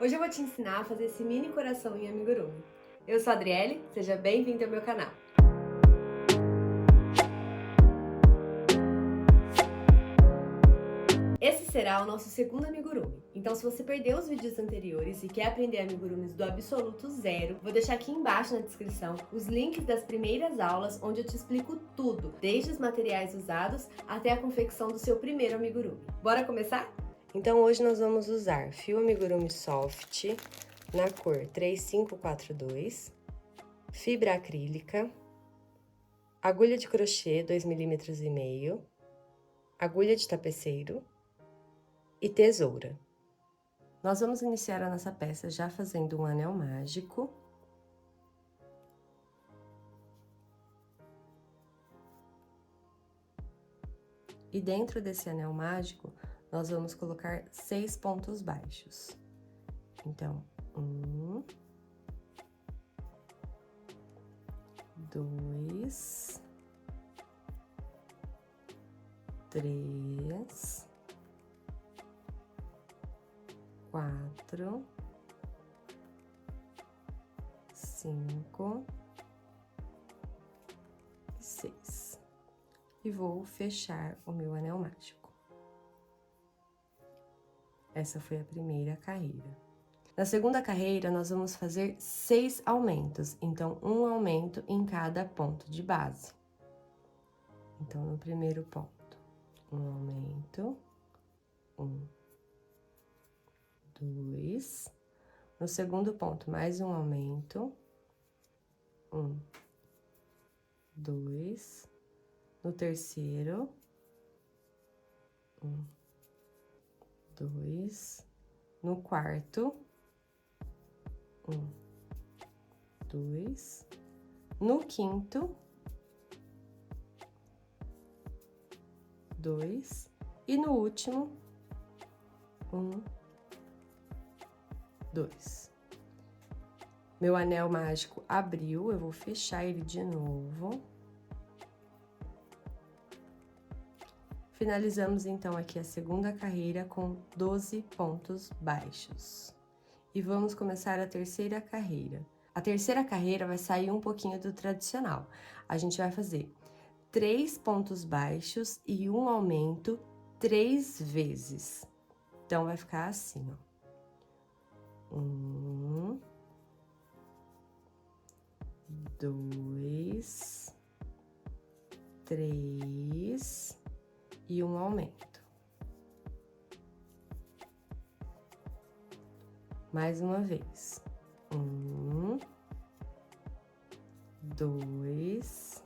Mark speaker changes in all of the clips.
Speaker 1: Hoje eu vou te ensinar a fazer esse mini coração em amigurumi. Eu sou a Adriele, seja bem-vindo ao meu canal. Esse será o nosso segundo amigurumi. Então, se você perdeu os vídeos anteriores e quer aprender amigurumis do absoluto zero, vou deixar aqui embaixo na descrição os links das primeiras aulas, onde eu te explico tudo, desde os materiais usados até a confecção do seu primeiro amigurumi. Bora começar? Então, hoje nós vamos usar fio amigurumi soft na cor 3542, fibra acrílica, agulha de crochê 2,5 mm, agulha de tapeceiro e tesoura. Nós vamos iniciar a nossa peça já fazendo um anel mágico. E dentro desse anel mágico, nós vamos colocar 6 pontos baixos. Então, 1, 2, 3, 4, 5 e 6. E vou fechar o meu anel mágico. Essa foi a primeira carreira. Na segunda carreira, nós vamos fazer 6 aumentos, então um aumento em cada ponto de base. Então, no primeiro ponto, um aumento, 1, 2. No segundo ponto, mais um aumento, 1, 2. No terceiro, 1, 2. No quarto, 1, 2. No quinto, 2. E no último, 1, 2. Meu anel mágico abriu, eu vou fechar ele de novo. Finalizamos, então, aqui a segunda carreira com 12 pontos baixos. E vamos começar a terceira carreira. A terceira carreira vai sair um pouquinho do tradicional. A gente vai fazer 3 pontos baixos e um aumento 3 vezes. Então, vai ficar assim, ó. 1, 2, 3 e um aumento. Mais uma vez. 1, 2,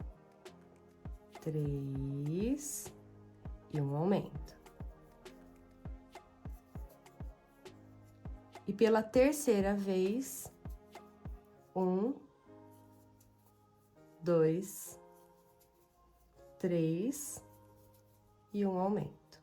Speaker 1: 3 e um aumento. E pela terceira vez, 1, 2, 3 e um aumento.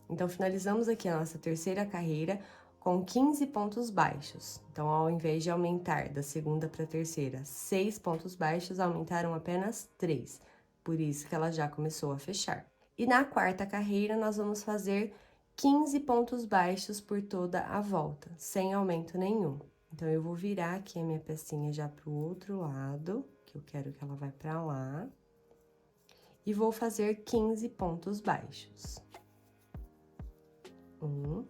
Speaker 1: Então, finalizamos aqui a nossa terceira carreira com 15 pontos baixos. Então, ao invés de aumentar da segunda para a terceira 6 pontos baixos, aumentaram apenas 3. Por isso que ela já começou a fechar. E na quarta carreira, nós vamos fazer 15 pontos baixos por toda a volta, sem aumento nenhum. Então, eu vou virar aqui a minha pecinha já para o outro lado, que eu quero que ela vá para lá. E vou fazer 15 pontos baixos. 1,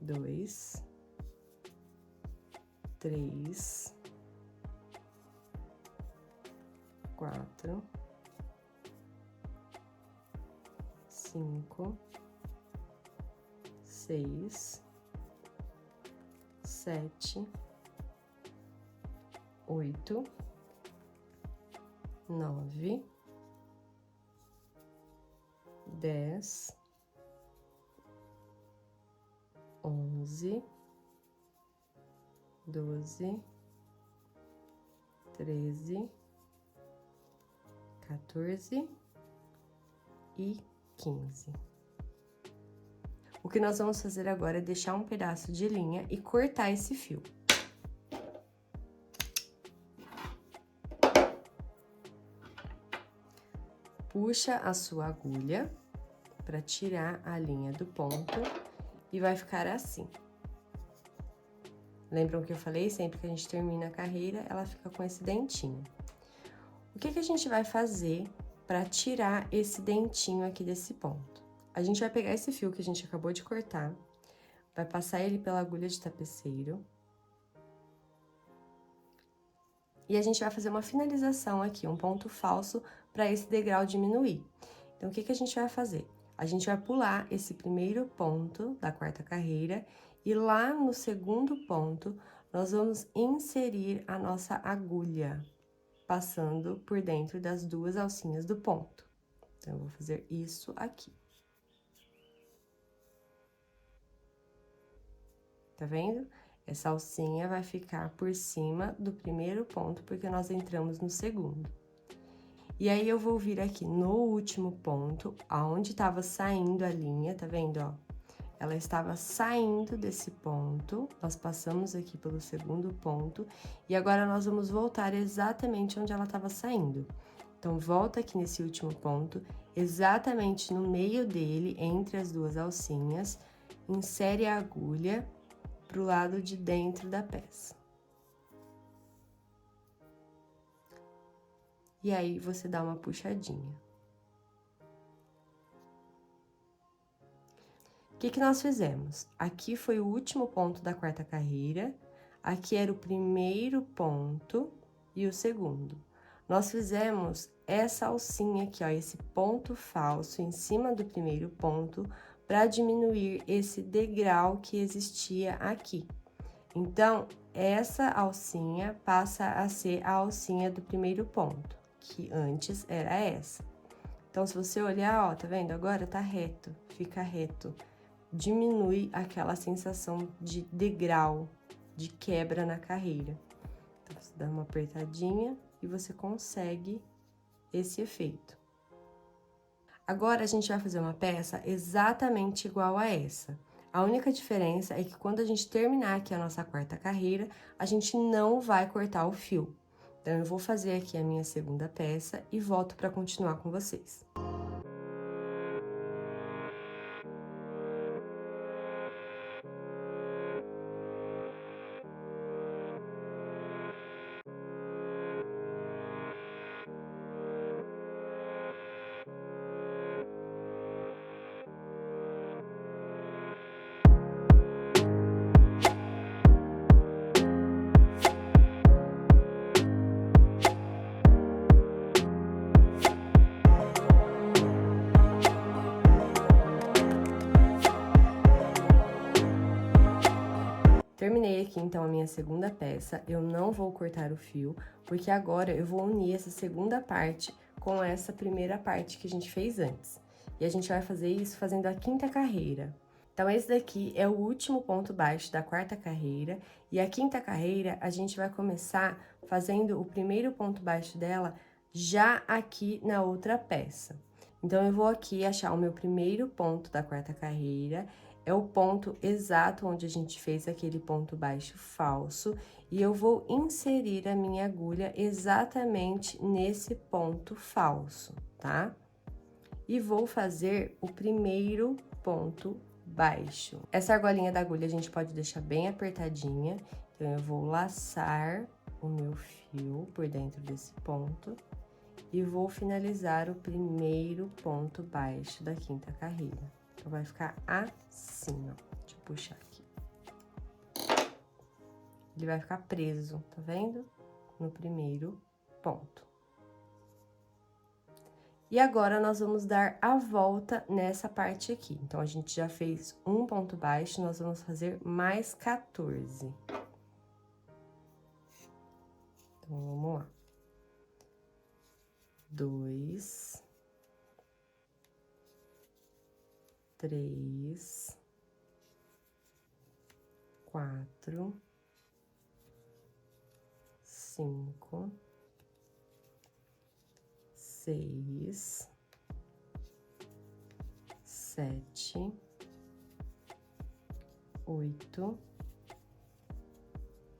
Speaker 1: 2, 3, 4, 5, 6, 7, 8, 9, 10, 11, 12, 13, 14 e 15. O que nós vamos fazer agora é deixar um pedaço de linha e cortar esse fio. Puxa a sua agulha para tirar a linha do ponto e vai ficar assim. Lembram que eu falei? Sempre que a gente termina a carreira, ela fica com esse dentinho. O que a gente vai fazer para tirar esse dentinho aqui desse ponto? A gente vai pegar esse fio que a gente acabou de cortar, vai passar ele pela agulha de tapeceiro. E a gente vai fazer uma finalização aqui, um ponto falso, para esse degrau diminuir. Então, o que a gente vai fazer? A gente vai pular esse primeiro ponto da quarta carreira e lá no segundo ponto, nós vamos inserir a nossa agulha, passando por dentro das duas alcinhas do ponto. Então, eu vou fazer isso aqui. Tá vendo? Essa alcinha vai ficar por cima do primeiro ponto, porque nós entramos no segundo. E aí, eu vou vir aqui no último ponto, aonde estava saindo a linha, tá vendo, ó? Ela estava saindo desse ponto, nós passamos aqui pelo segundo ponto, e agora nós vamos voltar exatamente onde ela estava saindo. Então, volta aqui nesse último ponto, exatamente no meio dele, entre as duas alcinhas, insere a agulha pro lado de dentro da peça. E aí, você dá uma puxadinha. O que nós fizemos? Aqui foi o último ponto da quarta carreira, aqui era o primeiro ponto e o segundo. Nós fizemos essa alcinha aqui, ó, esse ponto falso em cima do primeiro ponto, para diminuir esse degrau que existia aqui. Então, essa alcinha passa a ser a alcinha do primeiro ponto, que antes era essa. Então, se você olhar, ó, tá vendo? Agora tá reto, fica reto. Diminui aquela sensação de degrau, de quebra na carreira. Então, você dá uma apertadinha e você consegue esse efeito. Agora, a gente vai fazer uma peça exatamente igual a essa. A única diferença é que quando a gente terminar aqui a nossa quarta carreira, a gente não vai cortar o fio. Então, eu vou fazer aqui a minha segunda peça e volto para continuar com vocês. Terminei aqui, então, a minha segunda peça, eu não vou cortar o fio, porque agora eu vou unir essa segunda parte com essa primeira parte que a gente fez antes. E a gente vai fazer isso fazendo a quinta carreira. Então, esse daqui é o último ponto baixo da quarta carreira, e a quinta carreira a gente vai começar fazendo o primeiro ponto baixo dela já aqui na outra peça. Então, eu vou aqui achar o meu primeiro ponto da quarta carreira, é o ponto exato onde a gente fez aquele ponto baixo falso, e eu vou inserir a minha agulha exatamente nesse ponto falso, tá? E vou fazer o primeiro ponto baixo. Essa argolinha da agulha a gente pode deixar bem apertadinha, então eu vou laçar o meu fio por dentro desse ponto e vou finalizar o primeiro ponto baixo da quinta carreira. Então, vai ficar assim, ó. Deixa eu puxar aqui. Ele vai ficar preso, tá vendo? No primeiro ponto. E agora, nós vamos dar a volta nessa parte aqui. Então, a gente já fez um ponto baixo, nós vamos fazer mais 14. Então, vamos lá. 2... 3, 4, 5, 6, 7, 8,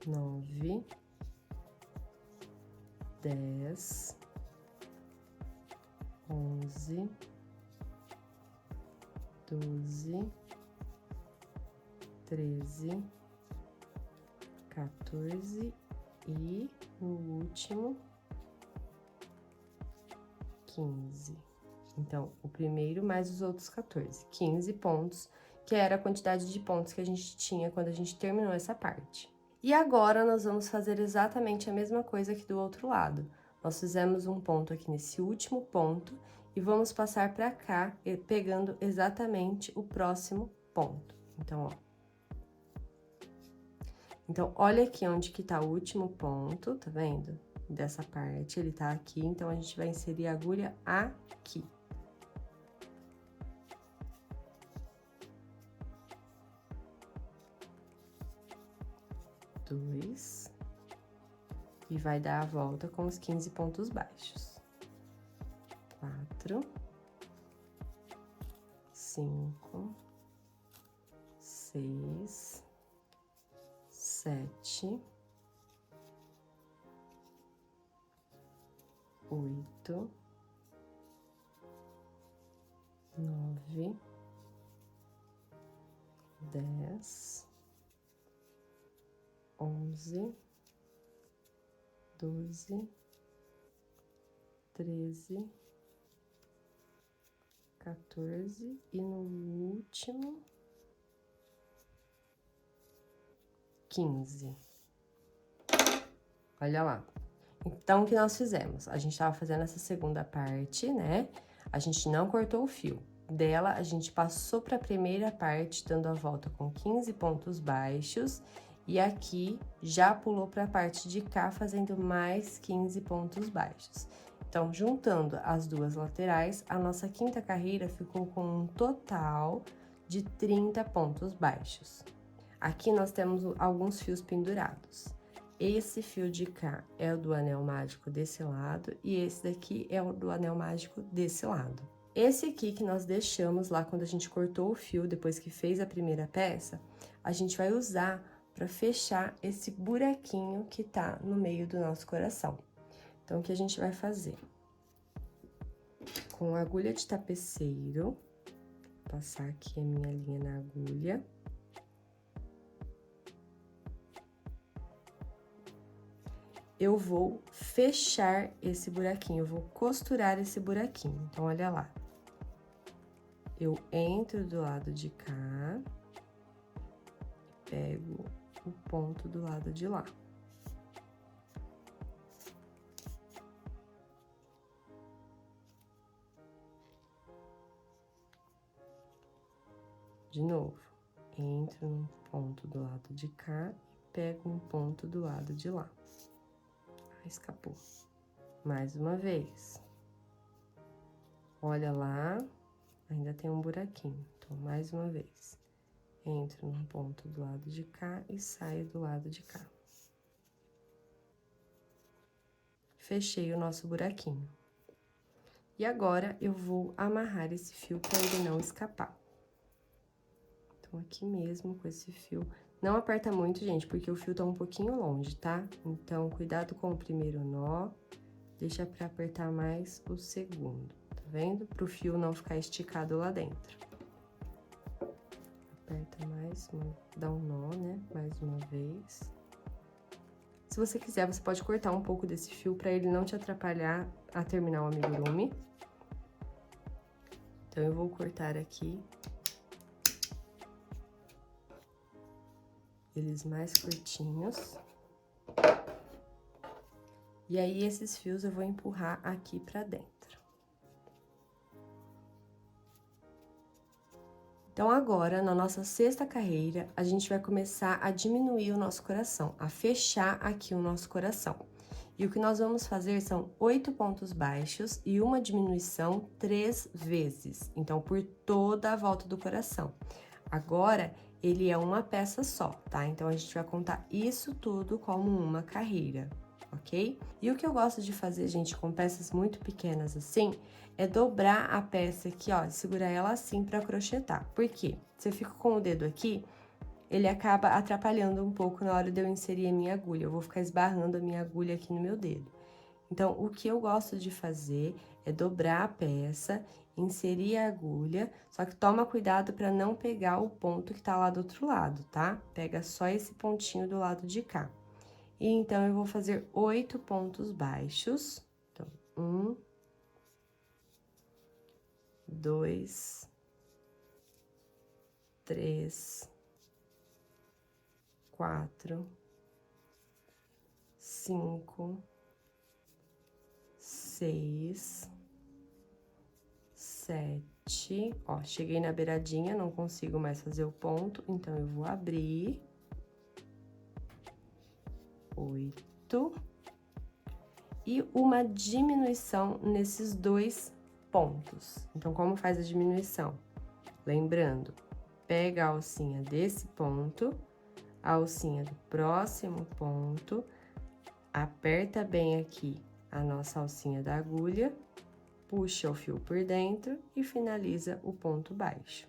Speaker 1: 9, 10, 11, 12, 13, 14 e no último 15. Então, o primeiro mais os outros 14, 15 pontos, que era a quantidade de pontos que a gente tinha quando a gente terminou essa parte. E agora, nós vamos fazer exatamente a mesma coisa aqui do outro lado. Nós fizemos um ponto aqui nesse último ponto e vamos passar para cá, pegando exatamente o próximo ponto. Então, ó. Então, olha aqui onde que tá o último ponto, tá vendo? Dessa parte, ele tá aqui, então a gente vai inserir a agulha aqui. Dois. E vai dar a volta com os 15 pontos baixos. 4, 5, 6, 7, 8, 9, 10, 11, 12, 13, 14 e no último 15. Olha lá. Então, o que nós fizemos? A gente tava fazendo essa segunda parte, né? A gente não cortou o fio. Dela, a gente passou para a primeira parte, dando a volta com 15 pontos baixos. E aqui, já pulou para a parte de cá, fazendo mais 15 pontos baixos. Então, juntando as duas laterais, a nossa quinta carreira ficou com um total de 30 pontos baixos. Aqui nós temos alguns fios pendurados. Esse fio de cá é o do anel mágico desse lado e esse daqui é o do anel mágico desse lado. Esse aqui que nós deixamos lá quando a gente cortou o fio, depois que fez a primeira peça, a gente vai usar para fechar esse buraquinho que tá no meio do nosso coração. Então, o que a gente vai fazer? Com a agulha de tapeceiro, vou passar aqui a minha linha na agulha. Eu vou fechar esse buraquinho, eu vou costurar esse buraquinho. Então, olha lá. Eu entro do lado de cá, pego o ponto do lado de lá. De novo, entro no ponto do lado de cá e pego um ponto do lado de lá. Escapou. Mais uma vez. Olha lá, ainda tem um buraquinho. Então, mais uma vez. Entro no ponto do lado de cá e saio do lado de cá. Fechei o nosso buraquinho. E agora, eu vou amarrar esse fio para ele não escapar. Então, aqui mesmo com esse fio. Não aperta muito, gente, porque o fio tá um pouquinho longe, tá? Então, cuidado com o primeiro nó, deixa pra apertar mais o segundo, tá vendo? Pro fio não ficar esticado lá dentro. Aperta mais, dá um nó, né? Mais uma vez. Se você quiser, você pode cortar um pouco desse fio pra ele não te atrapalhar a terminar o amigurumi. Então, eu vou cortar aqui. Eles mais curtinhos. E aí, esses fios eu vou empurrar aqui pra dentro. Então, agora, na nossa sexta carreira, a gente vai começar a diminuir o nosso coração, a fechar aqui o nosso coração. E o que nós vamos fazer são 8 pontos baixos e uma diminuição 3 vezes. Então, por toda a volta do coração. Agora, ele é uma peça só, tá? Então, a gente vai contar isso tudo como uma carreira, ok? E o que eu gosto de fazer, gente, com peças muito pequenas assim, é dobrar a peça aqui, ó, segurar ela assim pra crochetar. Por quê? Se eu fico com o dedo aqui, ele acaba atrapalhando um pouco na hora de eu inserir a minha agulha. Eu vou ficar esbarrando a minha agulha aqui no meu dedo. Então, o que eu gosto de fazer é dobrar a peça, inserir a agulha, só que toma cuidado para não pegar o ponto que tá lá do outro lado, tá? Pega só esse pontinho do lado de cá. E então, eu vou fazer 8 pontos baixos. Então, 1, 2, 3, 4, 5, 6, 7. Ó, cheguei na beiradinha, não consigo mais fazer o ponto, então eu vou abrir. 8. E uma diminuição nesses 2 pontos. Então, como faz a diminuição? Lembrando, pega a alcinha desse ponto, a alcinha do próximo ponto, aperta bem aqui a nossa alcinha da agulha, puxa o fio por dentro e finaliza o ponto baixo.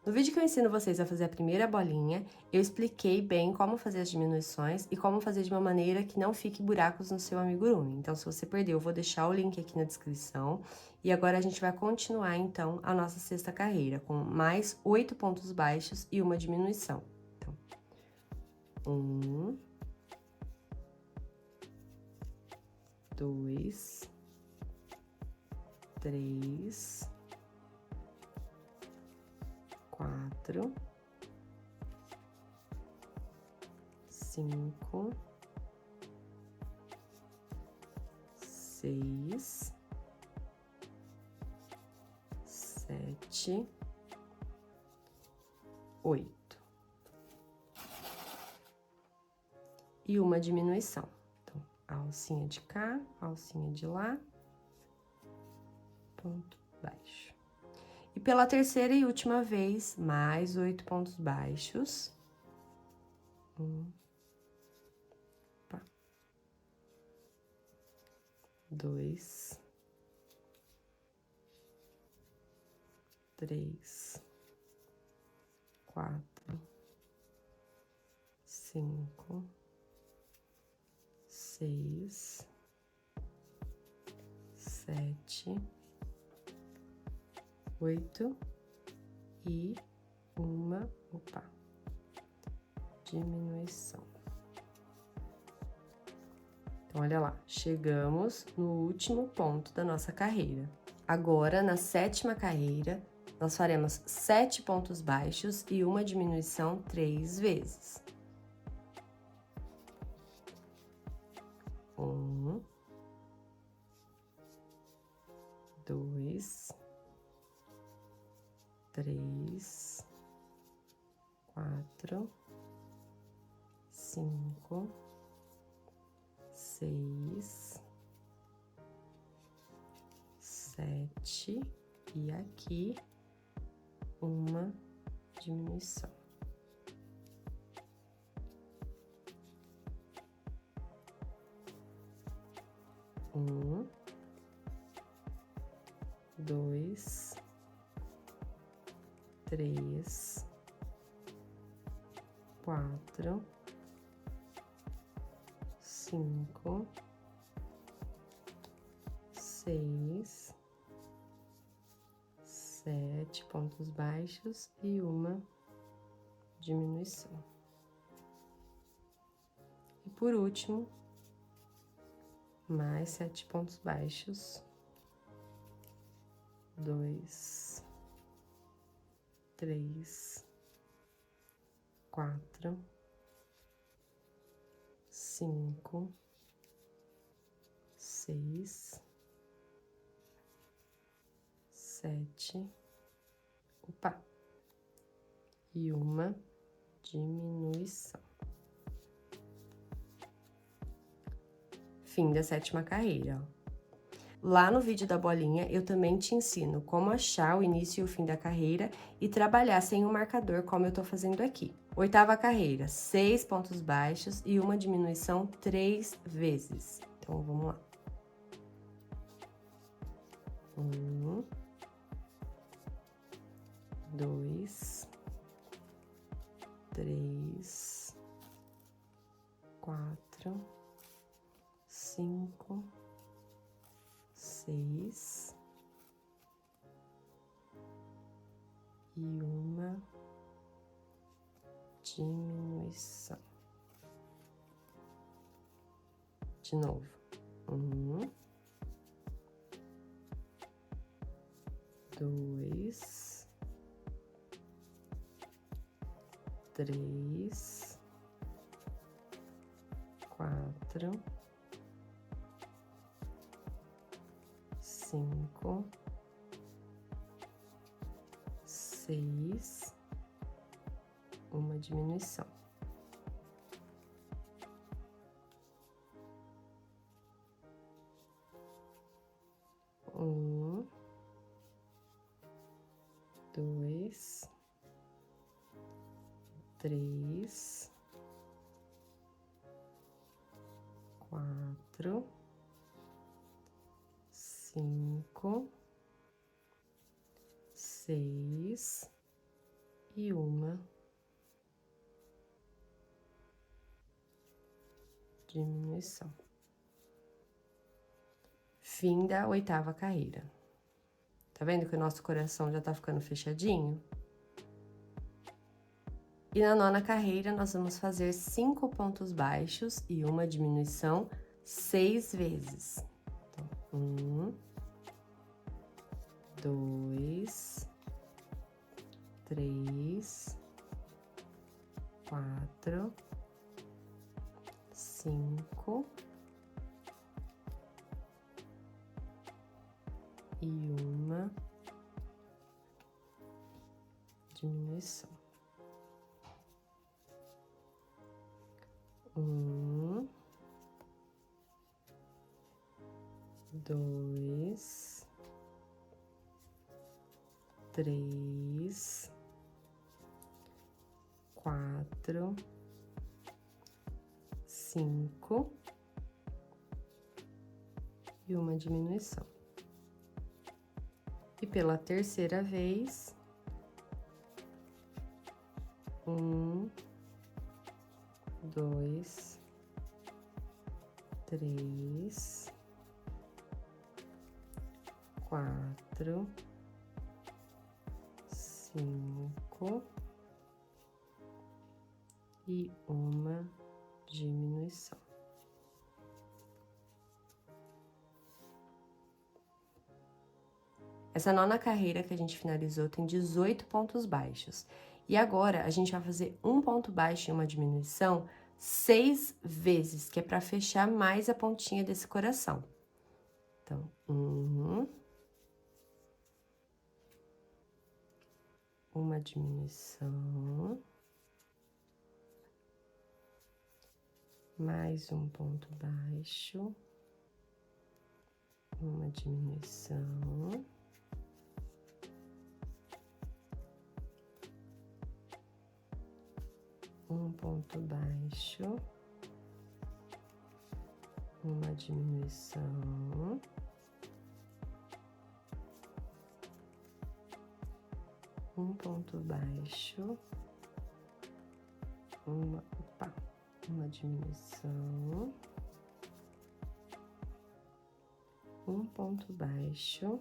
Speaker 1: No vídeo que eu ensino vocês a fazer a primeira bolinha, eu expliquei bem como fazer as diminuições e como fazer de uma maneira que não fique buracos no seu amigurumi. Então, se você perdeu, eu vou deixar o link aqui na descrição. E agora, a gente vai continuar, então, a nossa sexta carreira, com mais 8 pontos baixos e uma diminuição. Então, 1, 2, 3, 4, 5, 6, 7, 8. E uma diminuição. Então, a alcinha de cá, a alcinha de lá, ponto baixo. E pela terceira e última vez, mais 8 pontos baixos. 2, 3, 4, 5, 6, 7, 8 e uma, diminuição. Então, olha lá, chegamos no último ponto da nossa carreira. Agora, na sétima carreira, nós faremos 7 pontos baixos e uma diminuição 3 vezes. 1, 2, 3, 4, 5, 6, 7 e aqui uma diminuição. Um, 2, 3, 4, 5, 6, 7 pontos baixos e uma diminuição. E por último, mais 7 pontos baixos, 2, 3, 4, 5, 6, 7, e uma diminuição. Fim da sétima carreira, ó. Lá no vídeo da bolinha, eu também te ensino como achar o início e o fim da carreira e trabalhar sem o marcador, como eu tô fazendo aqui. Oitava carreira, 6 pontos baixos e uma diminuição 3 vezes. Então, vamos lá. 1, 2, 3, 4, 5, 6, e uma diminuição. De novo, 1, 2, 3, 4, 5, 6, uma diminuição. Um, 2, 3, 4, 5, 6 e uma diminuição. Fim da 8ª carreira. Tá vendo que o nosso coração já tá ficando fechadinho? E na 9ª carreira, nós vamos fazer 5 pontos baixos e uma diminuição 6 vezes. Então, 1, 2, 3, 4, 5 e uma diminuição. 1, 2, 3, 4, 5 e uma diminuição. E pela terceira vez, 1, 2, 3, 4, 5 e uma diminuição. Essa 9ª carreira que a gente finalizou tem 18 pontos baixos. E agora, a gente vai fazer um ponto baixo e uma diminuição 6 vezes, que é para fechar mais a pontinha desse coração. Então, 1, uma diminuição, mais um ponto baixo, uma diminuição, um ponto baixo, uma diminuição, um ponto baixo, uma diminuição, um ponto baixo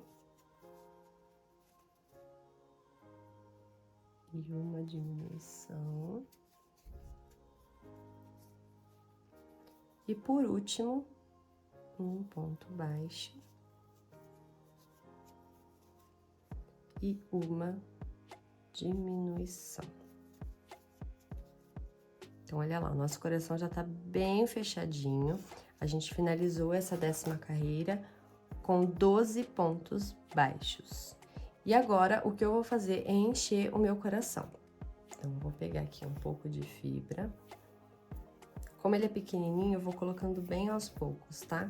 Speaker 1: e uma diminuição. E por último, um ponto baixo e uma diminuição. Então, olha lá, o nosso coração já tá bem fechadinho. A gente finalizou essa 10ª carreira com 12 pontos baixos. E agora, o que eu vou fazer é encher o meu coração. Então, eu vou pegar aqui um pouco de fibra. Como ele é pequenininho, eu vou colocando bem aos poucos, tá?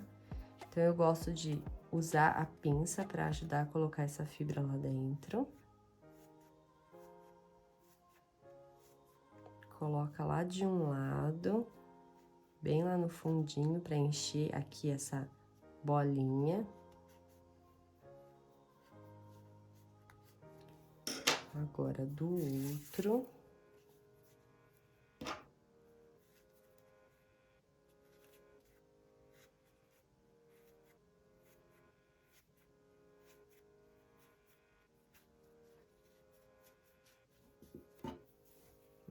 Speaker 1: Então, eu gosto de usar a pinça para ajudar a colocar essa fibra lá dentro. Coloca lá de um lado, bem lá no fundinho, para encher aqui essa bolinha. Agora, do outro.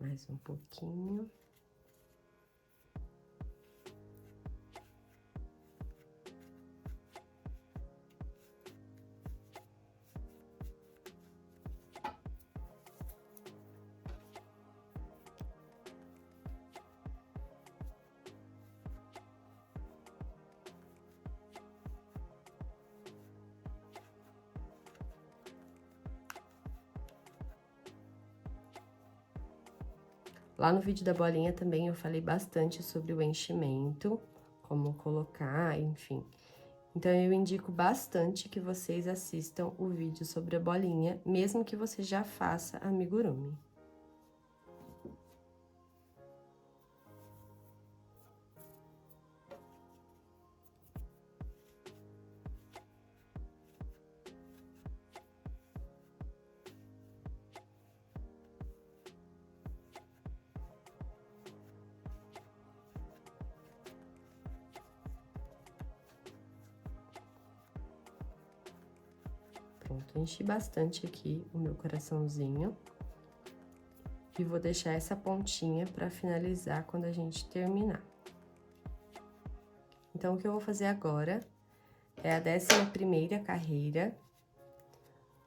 Speaker 1: Mais um pouquinho. Lá no vídeo da bolinha também eu falei bastante sobre o enchimento, como colocar, enfim. Então, eu indico bastante que vocês assistam o vídeo sobre a bolinha, mesmo que você já faça amigurumi. Pronto, enchi bastante aqui o meu coraçãozinho. E vou deixar essa pontinha pra finalizar quando a gente terminar. Então, o que eu vou fazer agora é a 11ª carreira.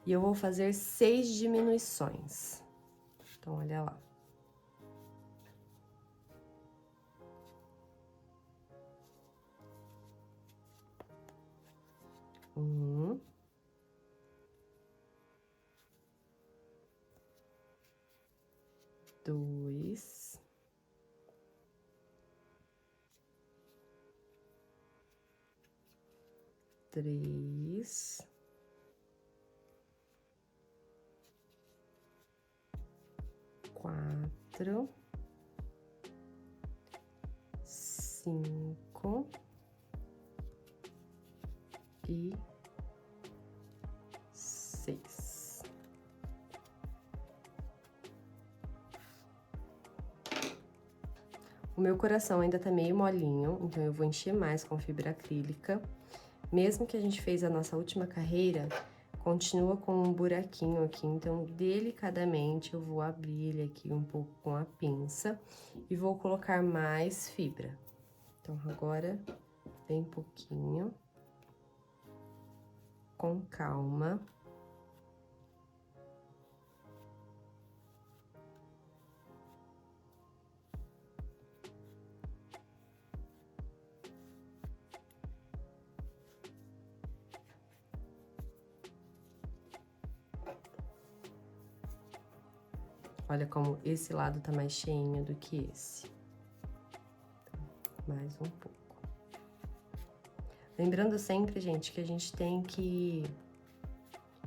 Speaker 1: E eu vou fazer 6 diminuições. Então, olha lá. 1, 2, 3, 4, 5 e 6. O meu coração ainda tá meio molinho, então eu vou encher mais com fibra acrílica. Mesmo que a gente fez a nossa última carreira, continua com um buraquinho aqui, então delicadamente eu vou abrir ele aqui um pouco com a pinça e vou colocar mais fibra. Então, agora, bem pouquinho, com calma. Olha como esse lado tá mais cheinho do que esse. Mais um pouco. Lembrando sempre, gente, que a gente tem que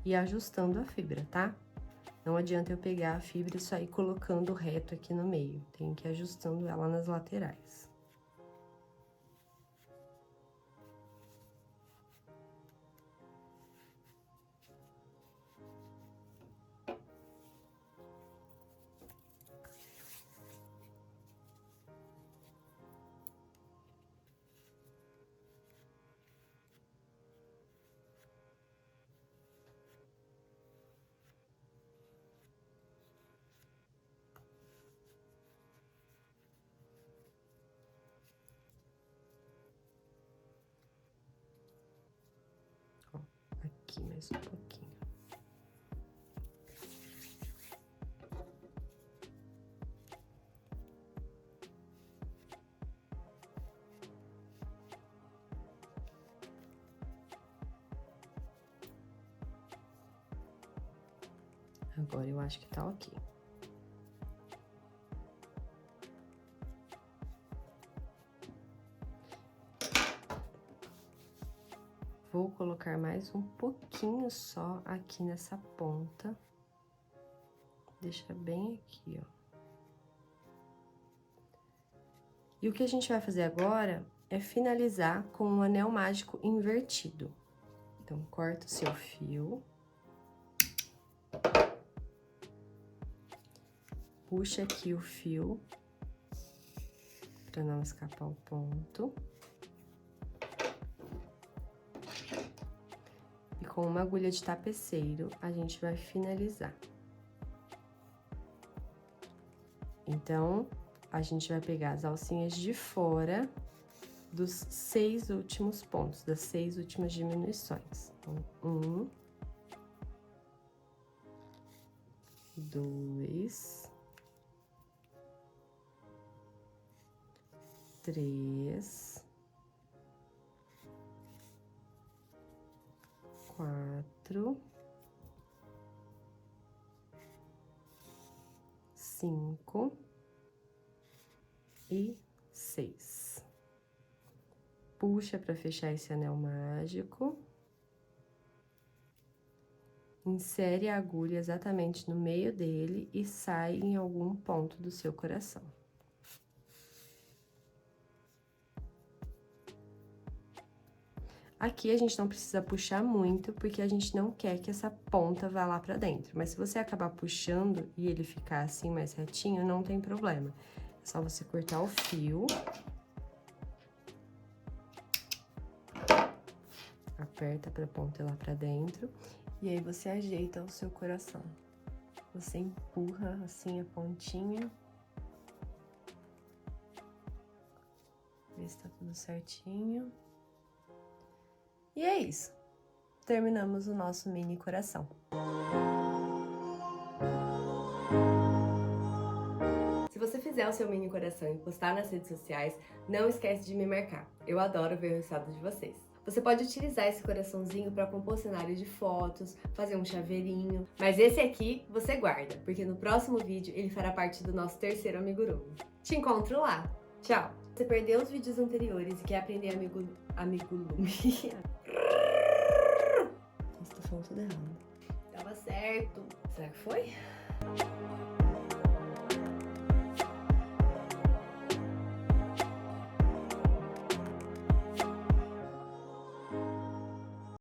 Speaker 1: ir ajustando a fibra, tá? Não adianta eu pegar a fibra e sair colocando reto aqui no meio. Tem que ir ajustando ela nas laterais. Aqui mais um pouquinho. Agora eu acho que tá ok. Vou colocar mais um pouquinho só aqui nessa ponta. Deixa bem aqui, ó. E o que a gente vai fazer agora é finalizar com um anel mágico invertido. Então, corta o seu fio. Puxa aqui o fio, para não escapar o ponto. E com uma agulha de tapeceiro, a gente vai finalizar. Então, a gente vai pegar as alcinhas de fora dos 6 últimos pontos, das 6 últimas diminuições. Então, 1, 2, 3, 4, 5 e 6. Puxa para fechar esse anel mágico. Insere a agulha exatamente no meio dele e sai em algum ponto do seu coração. Aqui a gente não precisa puxar muito, porque a gente não quer que essa ponta vá lá pra dentro. Mas se você acabar puxando e ele ficar assim mais retinho, não tem problema. É só você cortar o fio. Aperta pra ponta ir lá pra dentro. E aí você ajeita o seu coração. Você empurra assim a pontinha. Vê se tá tudo certinho. E é isso. Terminamos o nosso mini coração. Se você fizer o seu mini coração e postar nas redes sociais, não esquece de me marcar. Eu adoro ver o resultado de vocês. Você pode utilizar esse coraçãozinho para compor cenário de fotos, fazer um chaveirinho. Mas esse aqui você guarda, porque no próximo vídeo ele fará parte do nosso terceiro amigurumi. Te encontro lá. Tchau! Se você perdeu os vídeos anteriores e quer aprender amigurumi... Nossa, tô falando tudo errado. Tava certo. Será que foi?